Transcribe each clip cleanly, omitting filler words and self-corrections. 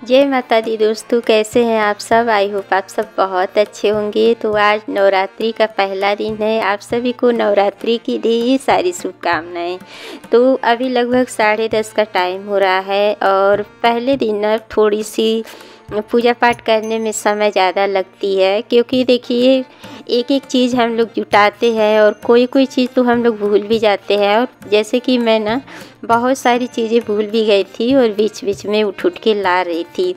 जय माता दी दोस्तों, कैसे हैं आप सब। आई होप आप सब बहुत अच्छे होंगे। तो आज नवरात्रि का पहला दिन है। आप सभी को नवरात्रि की ढेर सारी शुभकामनाएं। तो अभी लगभग 10:30 का टाइम हो रहा है और पहले दिन ना थोड़ी सी पूजा पाठ करने में समय ज़्यादा लगती है, क्योंकि देखिए एक एक चीज़ हम लोग जुटाते हैं और कोई कोई चीज़ तो हम लोग भूल भी जाते हैं। और जैसे कि मैं ना बहुत सारी चीज़ें भूल भी गई थी और बीच बीच में उठ उठ के ला रही थी।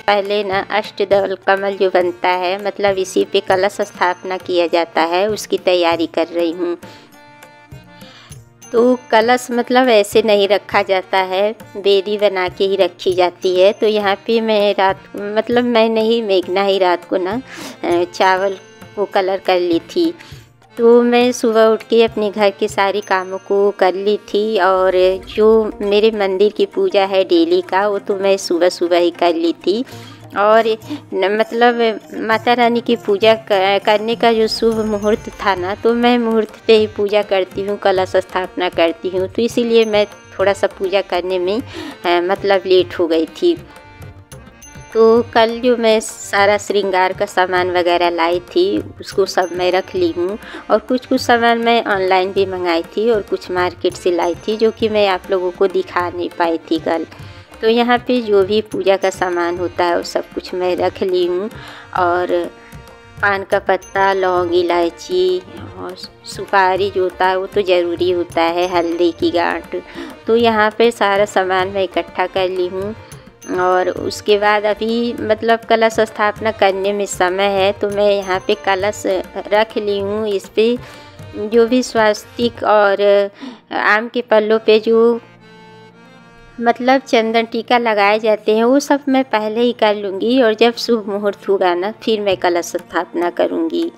पहले ना अष्टदल कमल जो बनता है, मतलब इसी पे कलश स्थापना किया जाता है, उसकी तैयारी कर रही हूँ। तो कलश मतलब ऐसे नहीं रखा जाता है, बेदी बना के ही रखी जाती है। तो यहाँ पे मैं मैं नहीं, मेघना ही रात को ना चावल को कलर कर ली थी। तो मैं सुबह उठ के अपने घर के सारे कामों को कर ली थी और जो मेरे मंदिर की पूजा है डेली का, वो तो मैं सुबह सुबह ही कर ली थी। और माता रानी की पूजा करने का जो शुभ मुहूर्त था ना, तो मैं मुहूर्त पे ही पूजा करती हूँ, कलश स्थापना करती हूँ। तो इसीलिए मैं थोड़ा सा पूजा करने में लेट हो गई थी। तो कल जो मैं सारा श्रृंगार का सामान वगैरह लाई थी, उसको सब मैं रख ली हूँ। और कुछ सामान मैं ऑनलाइन भी मंगाई थी और कुछ मार्केट से लाई थी, जो कि मैं आप लोगों को दिखा नहीं पाई थी कल। तो यहाँ पे जो भी पूजा का सामान होता है वो सब कुछ मैं रख ली हूँ। और पान का पत्ता, लौंग, इलायची और सुपारी जो होता है वो तो ज़रूरी होता है, हल्दी की गांठ। तो यहाँ पे सारा सामान मैं इकट्ठा कर ली हूँ। और उसके बाद अभी कलश स्थापना करने में समय है, तो मैं यहाँ पे कलश रख ली हूँ। इस पे जो भी स्वास्तिक और आम के पल्लों पे जो चंदन टीका लगाए जाते हैं, वो सब मैं पहले ही कर लूँगी। और जब शुभ मुहूर्त होगा ना, फिर मैं कलश स्थापना करूँगी।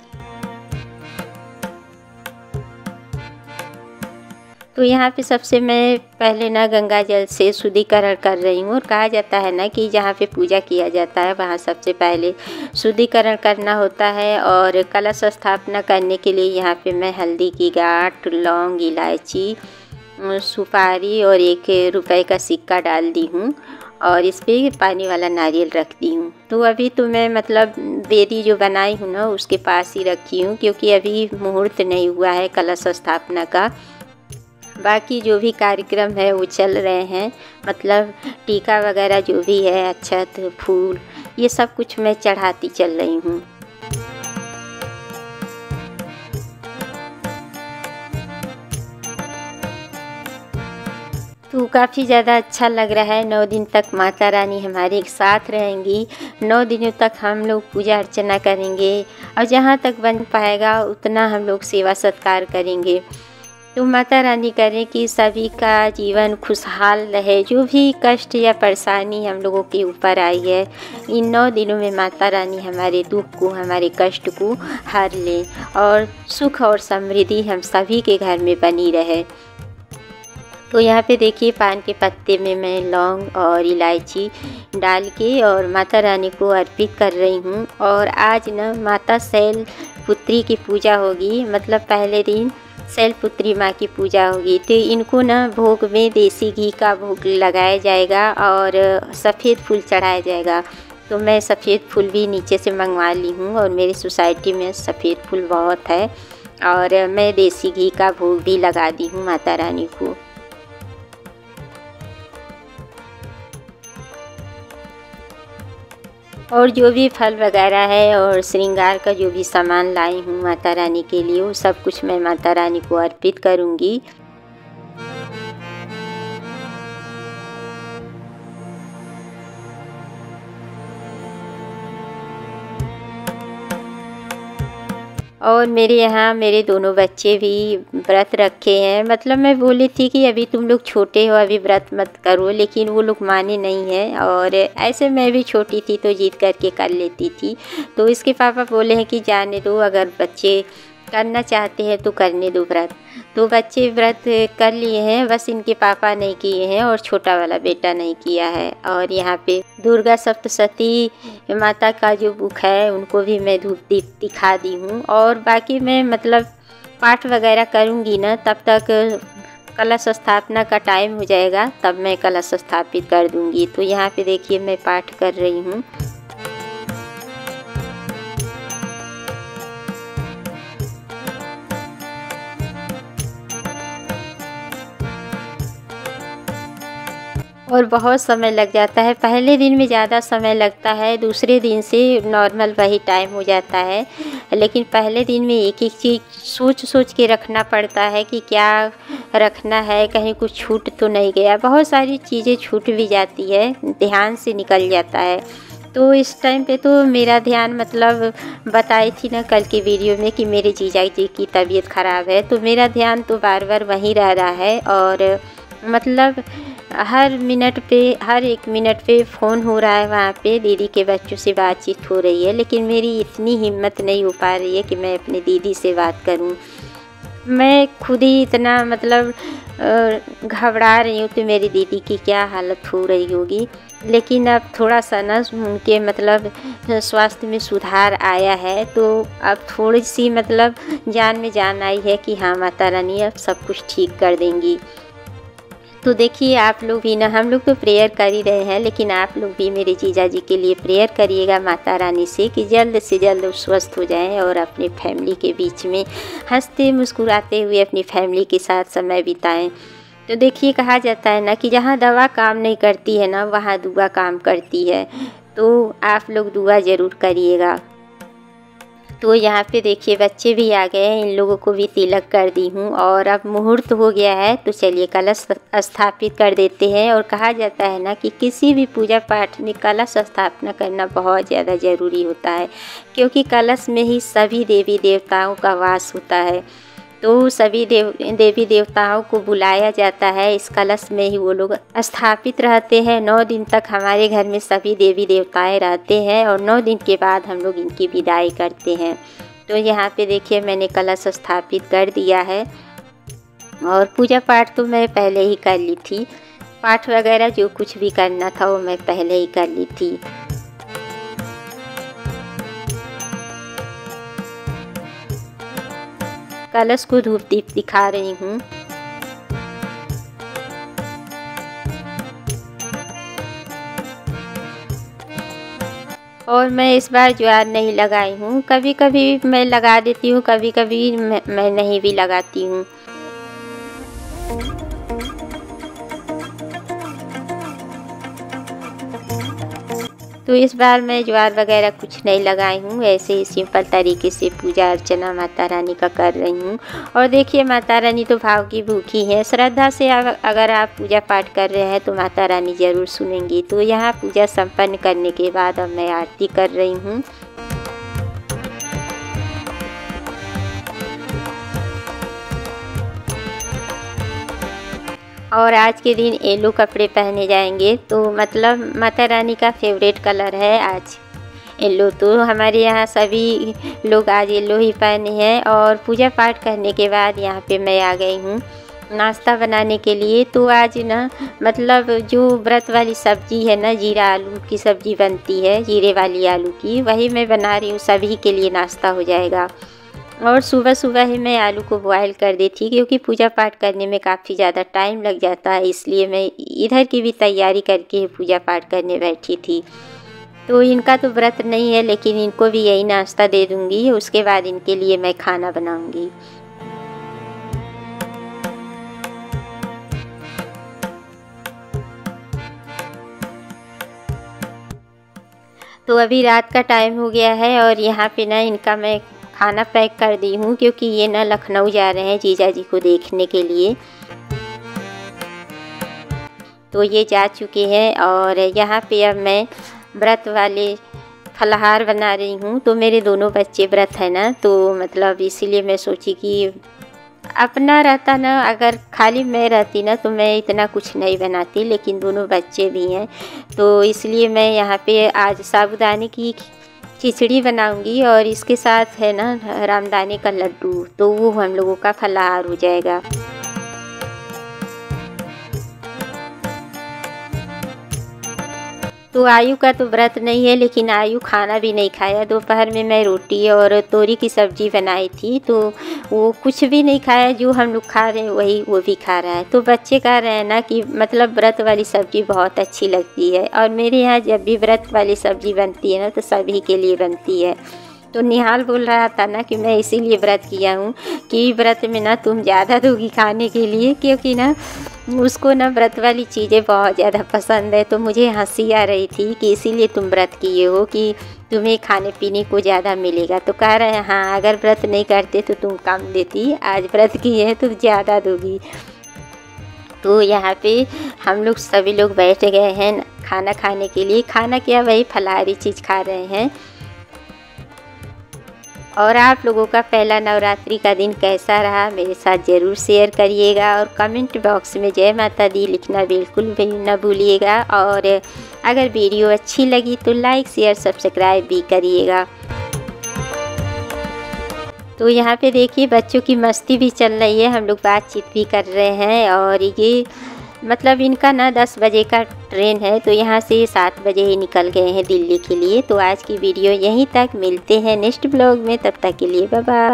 तो यहाँ पे सबसे मैं पहले ना गंगा जल से शुद्धिकरण कर रही हूँ। और कहा जाता है ना कि जहाँ पे पूजा किया जाता है वहाँ सबसे पहले शुद्धिकरण करना होता है। और कलश स्थापना करने के लिए यहाँ पे मैं हल्दी की गांठ, लौंग, इलायची, सुपारी और 1 रुपए का सिक्का डाल दी हूँ। और इस पे पानी वाला नारियल रख दी हूँ। तो अभी तो मैं बेदी जो बनाई हूँ ना, उसके पास ही रखी हूँ, क्योंकि अभी मुहूर्त नहीं हुआ है कलश स्थापना का। बाकी जो भी कार्यक्रम है वो चल रहे हैं, टीका वगैरह जो भी है, अक्षत, फूल, ये सब कुछ मैं चढ़ाती चल रही हूँ। तो काफ़ी ज़्यादा अच्छा लग रहा है। 9 दिन तक माता रानी हमारे साथ रहेंगी। 9 दिनों तक हम लोग पूजा अर्चना करेंगे और जहाँ तक बन पाएगा उतना हम लोग सेवा सत्कार करेंगे। तो माता रानी करें कि सभी का जीवन खुशहाल रहे। जो भी कष्ट या परेशानी हम लोगों के ऊपर आई है, इन 9 दिनों में माता रानी हमारे दुख को, हमारे कष्ट को हर ले और सुख और समृद्धि हम सभी के घर में बनी रहे। तो यहाँ पे देखिए पान के पत्ते में मैं लौंग और इलायची डाल के और माता रानी को अर्पित कर रही हूँ। और आज ना माता शैलपुत्री की पूजा होगी, पहले दिन शैलपुत्री माँ की पूजा होगी। तो इनको ना भोग में देसी घी का भोग लगाया जाएगा और सफ़ेद फूल चढ़ाया जाएगा। तो मैं सफ़ेद फूल भी नीचे से मंगवा ली हूँ और मेरी सोसाइटी में सफ़ेद फूल बहुत है। और मैं देसी घी का भोग भी लगा दी हूँ माता रानी को। और जो भी फल वगैरह है और श्रृंगार का जो भी सामान लाई हूँ माता रानी के लिए, वो सब कुछ मैं माता रानी को अर्पित करूँगी। और मेरे यहाँ मेरे दोनों बच्चे भी व्रत रखे हैं। मैं बोली थी कि अभी तुम लोग छोटे हो, अभी व्रत मत करो, लेकिन वो लोग माने नहीं हैं। और ऐसे मैं भी छोटी थी तो जिद करके कर लेती थी। तो इसके पापा बोले हैं कि जाने दो, अगर बच्चे करना चाहते हैं तो करने दो व्रत। तो बच्चे व्रत कर लिए हैं, बस इनके पापा नहीं किए हैं और छोटा वाला बेटा नहीं किया है। और यहाँ पे दुर्गा सप्तशती माता का जो बुक है, उनको भी मैं धूप दीप दिखा दी हूँ। और बाकी मैं पाठ वगैरह करूँगी ना, तब तक कलश स्थापना का टाइम हो जाएगा तब मैं कलश स्थापित कर दूंगी। तो यहाँ पे देखिए मैं पाठ कर रही हूँ। और बहुत समय लग जाता है। पहले दिन में ज़्यादा समय लगता है, दूसरे दिन से नॉर्मल वही टाइम हो जाता है। लेकिन पहले दिन में एक एक चीज़ सोच सोच के रखना पड़ता है कि क्या रखना है, कहीं कुछ छूट तो नहीं गया। बहुत सारी चीज़ें छूट भी जाती है, ध्यान से निकल जाता है। तो इस टाइम पे तो मेरा ध्यान मतलब बताई थी ना कल की वीडियो में कि मेरे जीजा जी की तबीयत ख़राब है, तो मेरा ध्यान तो बार बार वहीं रह रहा है। और मतलब हर एक मिनट पे फ़ोन हो रहा है, वहाँ पे दीदी के बच्चों से बातचीत हो रही है। लेकिन मेरी इतनी हिम्मत नहीं हो पा रही है कि मैं अपनी दीदी से बात करूं। मैं खुद ही इतना मतलब घबरा रही हूँ, तो मेरी दीदी की क्या हालत हो रही होगी। लेकिन अब थोड़ा सा ना उनके मतलब स्वास्थ्य में सुधार आया है, तो अब थोड़ी सी मतलब जान में जान आई है कि हाँ माता रानी अब सब कुछ ठीक कर देंगी। तो देखिए आप लोग भी ना, हम लोग तो प्रेयर कर ही रहे हैं, लेकिन आप लोग भी मेरे जीजा जी के लिए प्रेयर करिएगा माता रानी से कि जल्द से जल्द वो स्वस्थ हो जाएं और अपने फैमिली के बीच में हंसते मुस्कुराते हुए अपनी फैमिली के साथ समय बिताएं। तो देखिए कहा जाता है ना कि जहाँ दवा काम नहीं करती है ना, वहाँ दुआ काम करती है। तो आप लोग दुआ ज़रूर करिएगा। तो यहाँ पे देखिए बच्चे भी आ गए हैं, इन लोगों को भी तिलक कर दी हूँ। और अब मुहूर्त हो गया है, तो चलिए कलश स्थापित कर देते हैं। और कहा जाता है ना कि किसी भी पूजा पाठ में कलश स्थापना करना बहुत ज़्यादा ज़रूरी होता है, क्योंकि कलश में ही सभी देवी देवताओं का वास होता है। तो सभी देवी देवताओं को बुलाया जाता है, इस कलश में ही वो लोग स्थापित रहते हैं। 9 दिन तक हमारे घर में सभी देवी देवताएं रहते हैं, और 9 दिन के बाद हम लोग इनकी विदाई करते हैं। तो यहाँ पे देखिए मैंने कलश स्थापित कर दिया है। और पूजा पाठ तो मैं पहले ही कर ली थी, पाठ वगैरह जो कुछ भी करना था वो मैं पहले ही कर ली थी। कलश को धूप दीप दिखा रही हूँ। और मैं इस बार ज्वार नहीं लगाई हूँ, कभी कभी मैं लगा देती हूँ, कभी कभी मैं नहीं भी लगाती हूँ। तो इस बार मैं ज्वार वगैरह कुछ नहीं लगाई हूँ, ऐसे ही सिंपल तरीके से पूजा अर्चना माता रानी का कर रही हूँ। और देखिए माता रानी तो भाव की भूखी है, श्रद्धा से अगर आप पूजा पाठ कर रहे हैं तो माता रानी ज़रूर सुनेंगी। तो यहाँ पूजा संपन्न करने के बाद अब मैं आरती कर रही हूँ। और आज के दिन येलो कपड़े पहने जाएंगे, तो मतलब माता रानी का फेवरेट कलर है आज येलो। तो हमारे यहाँ सभी लोग आज येलो ही पहने हैं। और पूजा पाठ करने के बाद यहाँ पे मैं आ गई हूँ नाश्ता बनाने के लिए। तो आज ना मतलब जो व्रत वाली सब्ज़ी है ना, जीरा आलू की सब्ज़ी बनती है, जीरे वाली आलू की, वही मैं बना रही हूँ, सभी के लिए नाश्ता हो जाएगा। और सुबह सुबह ही मैं आलू को बॉयल कर दी थी, क्योंकि पूजा पाठ करने में काफ़ी ज़्यादा टाइम लग जाता है, इसलिए मैं इधर की भी तैयारी करके पूजा पाठ करने बैठी थी। तो इनका तो व्रत नहीं है, लेकिन इनको भी यही नाश्ता दे दूँगी, उसके बाद इनके लिए मैं खाना बनाऊँगी। तो अभी रात का टाइम हो गया है, और यहाँ पे ना इनका मैं खाना पैक कर दी हूँ, क्योंकि ये ना लखनऊ जा रहे हैं जीजा जी को देखने के लिए। तो ये जा चुके हैं। और यहाँ पे अब मैं व्रत वाले फलाहार बना रही हूँ। तो मेरे दोनों बच्चे व्रत है ना, तो मतलब इसीलिए मैं सोची कि अपना रहता ना, अगर खाली मैं रहती ना तो मैं इतना कुछ नहीं बनाती, लेकिन दोनों बच्चे भी हैं, तो इसलिए मैं यहाँ पे आज साबूदाने की खिचड़ी बनाऊंगी, और इसके साथ है ना रामदाने का लड्डू, तो वो हम लोगों का फलाहार हो जाएगा। तो आयु का तो व्रत नहीं है, लेकिन आयु खाना भी नहीं खाया। दोपहर में मैं रोटी और तोरी की सब्ज़ी बनाई थी, तो वो कुछ भी नहीं खाया। जो हम लोग खा रहे हैं वही वो भी खा रहा है। तो बच्चे कह रहे हैं ना कि मतलब व्रत वाली सब्ज़ी बहुत अच्छी लगती है, और मेरे यहाँ जब भी व्रत वाली सब्ज़ी बनती है ना तो सभी के लिए बनती है। तो निहाल बोल रहा था ना कि मैं इसीलिए व्रत किया हूँ कि व्रत में ना तुम ज़्यादा दोगी खाने के लिए, क्योंकि ना उसको ना व्रत वाली चीज़ें बहुत ज़्यादा पसंद है। तो मुझे हंसी आ रही थी कि इसीलिए तुम व्रत किए हो कि तुम्हें खाने पीने को ज़्यादा मिलेगा। तो कह रहे हैं हाँ, अगर व्रत नहीं करते तो तुम कम देती, आज व्रत किए हैं तो ज़्यादा दोगी। तो यहाँ पे हम लोग सभी लोग बैठ गए हैं खाना खाने के लिए। खाना क्या, वही फलाहारी चीज़ खा रहे हैं। और आप लोगों का पहला नवरात्रि का दिन कैसा रहा मेरे साथ ज़रूर शेयर करिएगा, और कमेंट बॉक्स में जय माता दी लिखना बिल्कुल भी न भूलिएगा। और अगर वीडियो अच्छी लगी तो लाइक शेयर सब्सक्राइब भी करिएगा। तो यहाँ पे देखिए बच्चों की मस्ती भी चल रही है, हम लोग बातचीत भी कर रहे हैं। और ये मतलब इनका ना 10 बजे का ट्रेन है, तो यहाँ से 7 बजे ही निकल गए हैं दिल्ली के लिए। तो आज की वीडियो यहीं तक, मिलते हैं नेक्स्ट ब्लॉग में, तब तक के लिए बाय बाय।